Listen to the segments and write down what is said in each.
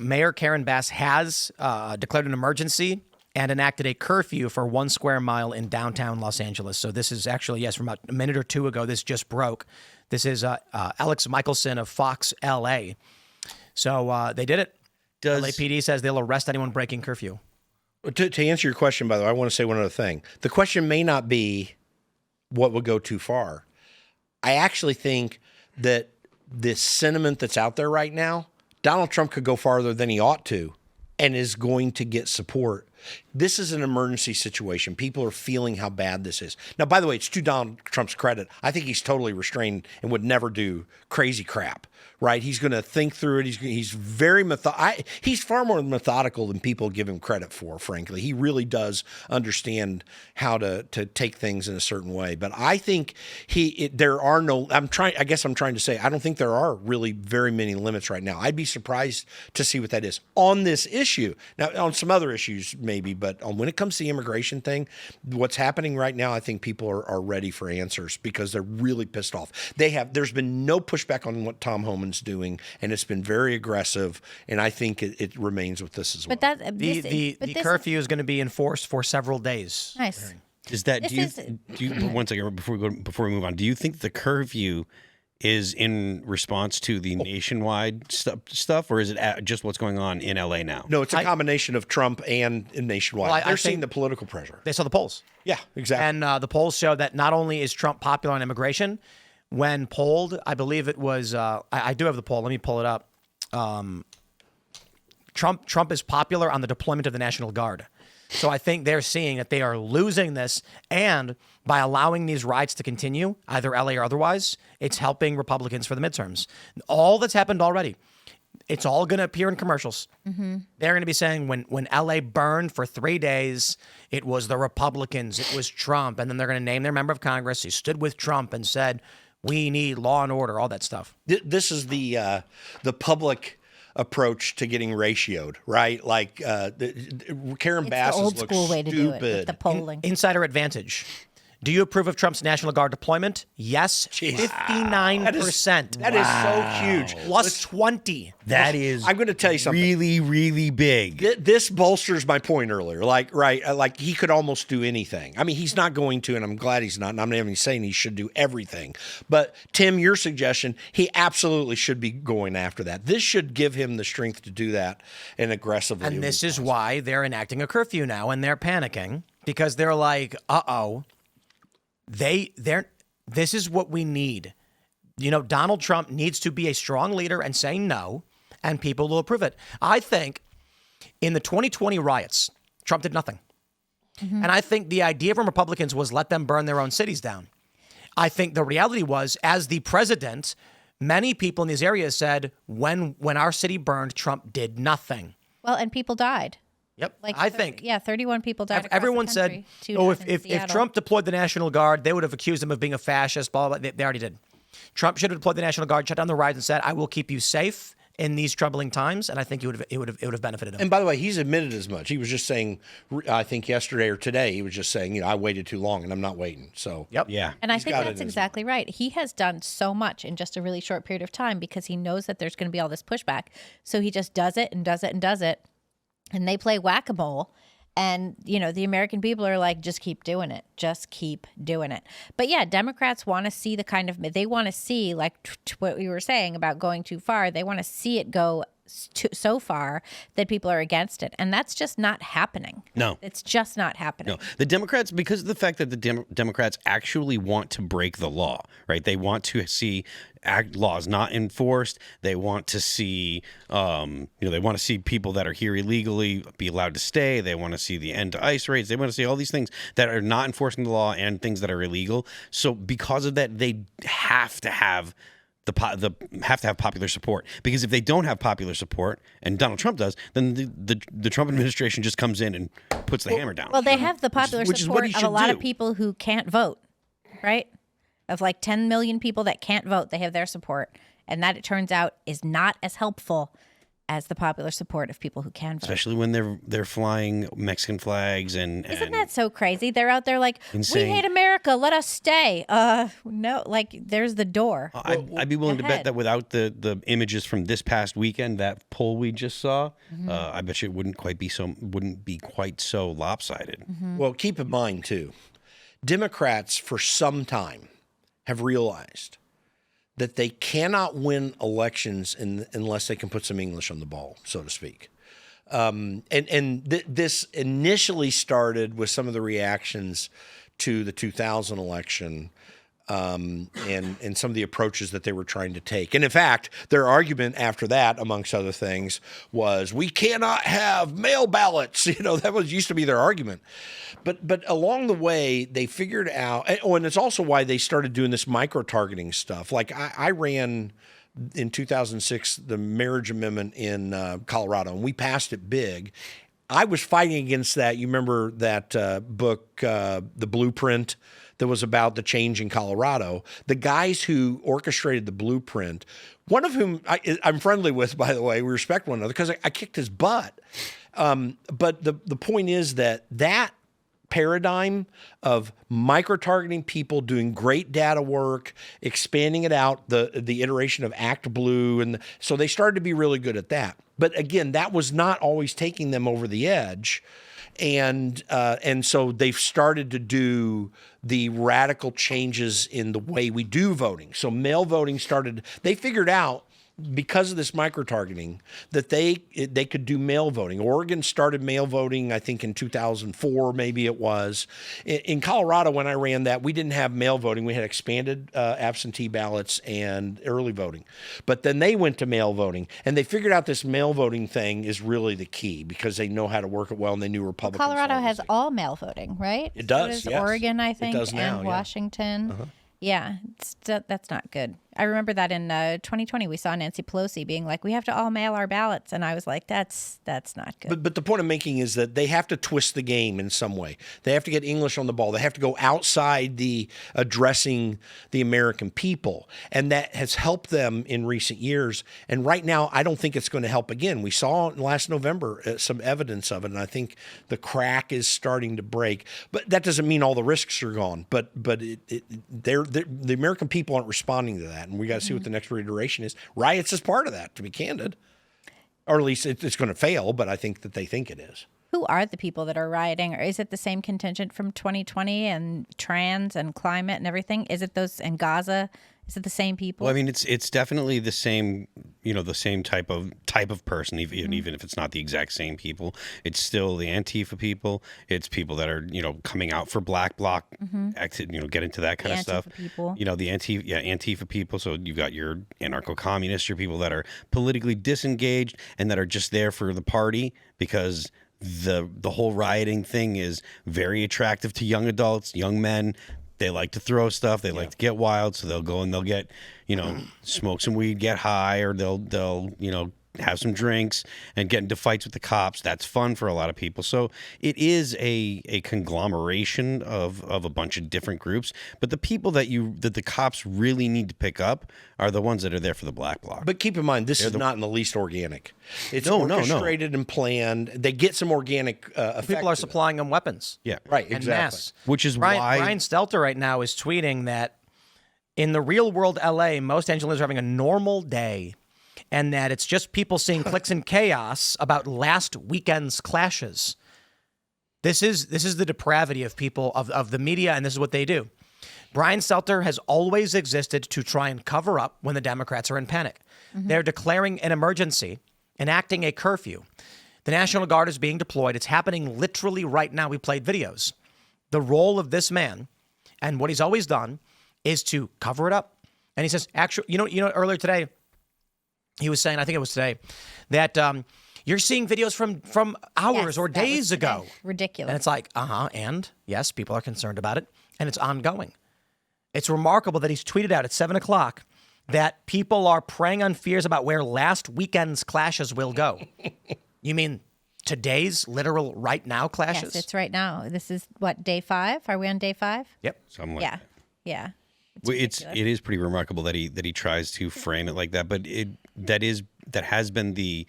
Mayor Karen Bass has declared an emergency and enacted a curfew for 1 square mile in downtown Los Angeles. So this is actually, yes, from about a minute or two ago, this just broke. This is Alex Michelson of Fox LA. So they did it. LAPD says they'll arrest anyone breaking curfew. To answer your question, by the way, I want to say one other thing. The question may not be what would go too far. I actually think that this sentiment that's out there right now, Donald Trump could go farther than he ought to and is going to get support. This is an emergency situation. People are feeling how bad this is. Now, by the way, it's to Donald Trump's credit. I think he's totally restrained and would never do crazy crap, right? He's going to think through it. He's very he's far more methodical than people give him credit for, frankly. He really does understand how to take things in a certain way. But I think I guess I'm trying to say, I don't think there are really very many limits right now. I'd be surprised to see what that is on this issue. Now, on some other issues, maybe, but when it comes to the immigration thing, what's happening right now, I think people are ready for answers because they're really pissed off. There's been no pushback on what Tom Homan's doing, and it's been very aggressive, and I think it remains with this as well. But the curfew is going to be enforced for several days. Nice. Is that, do you one second before we move on, do you think the curfew is in response to the nationwide stuff, or is it just what's going on in LA now? No, it's a combination of Trump and nationwide. Well, They're seeing the political pressure. They saw the polls. Yeah, exactly. And the polls show that not only is Trump popular on immigration, when polled, I believe it was, I do have the poll. Let me pull it up. Trump is popular on the deployment of the National Guard. So I think they're seeing that they are losing this, and by allowing these riots to continue, either LA or otherwise, it's helping Republicans for the midterms. All that's happened already, it's all going to appear in commercials. Mm-hmm. They're going to be saying when LA burned for 3 days, it was the Republicans, it was Trump, and then they're going to name their member of Congress who stood with Trump and said, we need law and order, all that stuff. This is the public approach to getting ratioed, right? Like Karen Bass the old looks school way to do it with the stupid. polling. Insider advantage. Do you approve of Trump's National Guard deployment? Yes, 59%. That is so huge. Plus 20. That is, I'm going to tell you something. really, really big. This bolsters my point earlier. Like he could almost do anything. I mean, he's not going to, and I'm glad he's not. And I'm not even saying he should do everything. But Tim, your suggestion, he absolutely should be going after that. This should give him the strength to do that and aggressively. And this is why they're enacting a curfew now, and they're panicking because they're like, uh-oh. This is what we need. You know, Donald Trump needs to be a strong leader and say no, and people will approve it. I think in the 2020 riots, Trump did nothing. Mm-hmm. And I think the idea from Republicans was let them burn their own cities down. I think the reality was, as the president, many people in these areas said, when our city burned, Trump did nothing. Well, and people died. Yep, I think. Yeah, 31 people died. Everyone said, if Trump deployed the National Guard, they would have accused him of being a fascist, blah, blah, blah. They already did. Trump should have deployed the National Guard, shut down the riots, and said, I will keep you safe in these troubling times, and I think it would have benefited him. And by the way, he's admitted as much. He was just saying, I think yesterday or today, he was just saying, I waited too long, and I'm not waiting. So, yep. Yeah. And I think that's exactly right. He has done so much in just a really short period of time because he knows that there's going to be all this pushback. So he just does it and does it and does it. And they play whack-a-mole. And, the American people are like, just keep doing it. Just keep doing it. But yeah, Democrats want to see they want to see, like what we were saying about going too far. They want to see it go so far that people are against it. And that's just not happening. No. It's just not happening. No. The Democrats, because of the fact that the Democrats actually want to break the law, right? They want to see laws not enforced. They want to see, they want to see people that are here illegally be allowed to stay. They want to see the end to ICE raids. They want to see all these things that are not enforcing the law and things that are illegal. So because of that, they have to have popular support, because if they don't have popular support, and Donald Trump does, then the Trump administration just comes in and puts the hammer down. Well, they have the popular support of a lot of people who can't vote, right? Of like 10 million people that can't vote, they have their support, and that, it turns out, is not as helpful as the popular support of people who can vote. Especially when they're flying Mexican flags and Isn't that so crazy? They're out there like, Insane. we hate America, let us stay. No, like there's the door. I'd be willing to bet that without the images from this past weekend, that poll we just saw, I bet you it wouldn't be quite so lopsided. Well, keep in mind too, Democrats for some time have realized that they cannot win elections unless they can put some English on the ball, so to speak. This initially started with some of the reactions to the 2000 election and some of the approaches that they were trying to take. And in fact, their argument after that, amongst other things, was we cannot have mail ballots. That used to be their argument. But along the way, they figured out, and it's also why they started doing this micro-targeting stuff. Like I ran in 2006 the marriage amendment in Colorado, and we passed it big. I was fighting against that. You remember that book, The Blueprint, that was about the change in Colorado. The guys who orchestrated the blueprint, one of whom I'm friendly with, by the way, we respect one another because I kicked his butt. But the point is that paradigm of micro-targeting people, doing great data work, expanding it out, the iteration of Act Blue, and so they started to be really good at that. But again, that was not always taking them over the edge. And so they've started to do the radical changes in the way we do voting. So mail voting started, they figured out because of this micro-targeting that they could do mail voting. Oregon started mail voting, I think, in 2004, maybe it was. In Colorado, when I ran that, we didn't have mail voting. We had expanded absentee ballots and early voting. But then they went to mail voting, and they figured out this mail voting thing is really the key because they know how to work it well, and they knew Republicans. Colorado has all mail voting, right? It does, So does yes. Oregon, I think, It does now, and yeah. Washington. Yeah, that's not good. I remember that in 2020, we saw Nancy Pelosi being like, we have to all mail our ballots. And I was like, that's not good. But the point I'm making is that they have to twist the game in some way. They have to get English on the ball. They have to go outside the addressing the American people. And that has helped them in recent years. And right now, I don't think it's going to help again. We saw last November some evidence of it. And I think the crack is starting to break. But that doesn't mean all the risks are gone. But the American people aren't responding to that. And we got to see what the next reiteration is. Riots is part of that, to be candid. Or at least it's going to fail, but I think that they think it is. Who are the people that are rioting? Or is it the same contingent from 2020 and trans and climate and everything? Is it those in Gaza? Is it the same people? Well, I mean, it's definitely the same, the same type of person, even if it's not the exact same people. It's still the Antifa people. It's people that are, coming out for Black Bloc, get into that kind of stuff. People. The Antifa people. So you've got your anarcho-communists, your people that are politically disengaged and that are just there for the party because the whole rioting thing is very attractive to young adults, young men. They like to throw stuff. They like to get wild. So they'll go and they'll get, smoke some weed, get high, or they'll have some drinks and get into fights with the cops. That's fun for a lot of people. So it is a conglomeration of a bunch of different groups. But the people that the cops really need to pick up are the ones that are there for the Black Bloc. But keep in mind, this is not in the least organic. It's orchestrated and planned. They get some organic effect. People are supplying them weapons. Yeah. Right, En exactly. masse. Which is Brian why Stelter right now is tweeting that in the real world LA, most Angeles are having a normal day. And that it's just people seeing clicks and chaos about last weekend's clashes. This is the depravity of people, of the media, and this is what they do. Brian Stelter has always existed to try and cover up when the Democrats are in panic. They're declaring an emergency, enacting a curfew. The National Guard is being deployed. It's happening literally right now. We played videos. The role of this man, and what he's always done, is to cover it up. And he says, actually, earlier today, he was saying, I think it was today, that you're seeing videos from hours or days ago. Ridiculous. And it's like, and yes, people are concerned about it, and it's ongoing. It's remarkable that he's tweeted out at 7 o'clock that people are preying on fears about where last weekend's clashes will go. You mean today's literal right now clashes? Yes, it's right now. This is what, day 5? Are we on day 5? Yep. something like that. Yeah. It is pretty remarkable that he tries to frame it like that, but that has been the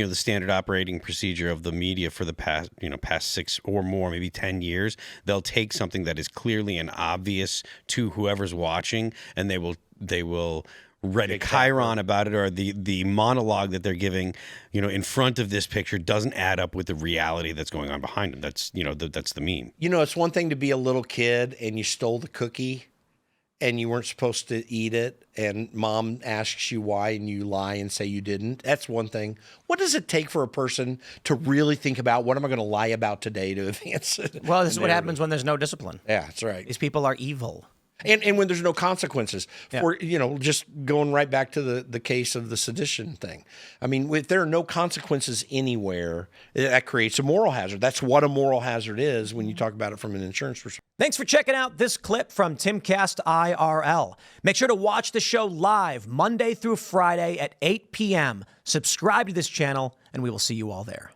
the standard operating procedure of the media for the past 6 or more, maybe 10 years. They'll take something that is clearly and obvious to whoever's watching, and they will write a chyron about it, or the monologue that they're giving, in front of this picture doesn't add up with the reality that's going on behind them. That's, that's the meme. It's one thing to be a little kid and you stole the cookie and you weren't supposed to eat it, and mom asks you why and you lie and say you didn't. That's one thing. What does it take for a person to really think about, what am I going to lie about today to advance it? Well, this is what happens when there's no discipline. Yeah, that's right. These people are evil. And when there's no consequences for, just going right back to the case of the sedition thing. I mean, if there are no consequences anywhere, that creates a moral hazard. That's what a moral hazard is when you talk about it from an insurance perspective. Thanks for checking out this clip from Timcast IRL. Make sure to watch the show live Monday through Friday at 8 p.m. Subscribe to this channel, and we will see you all there.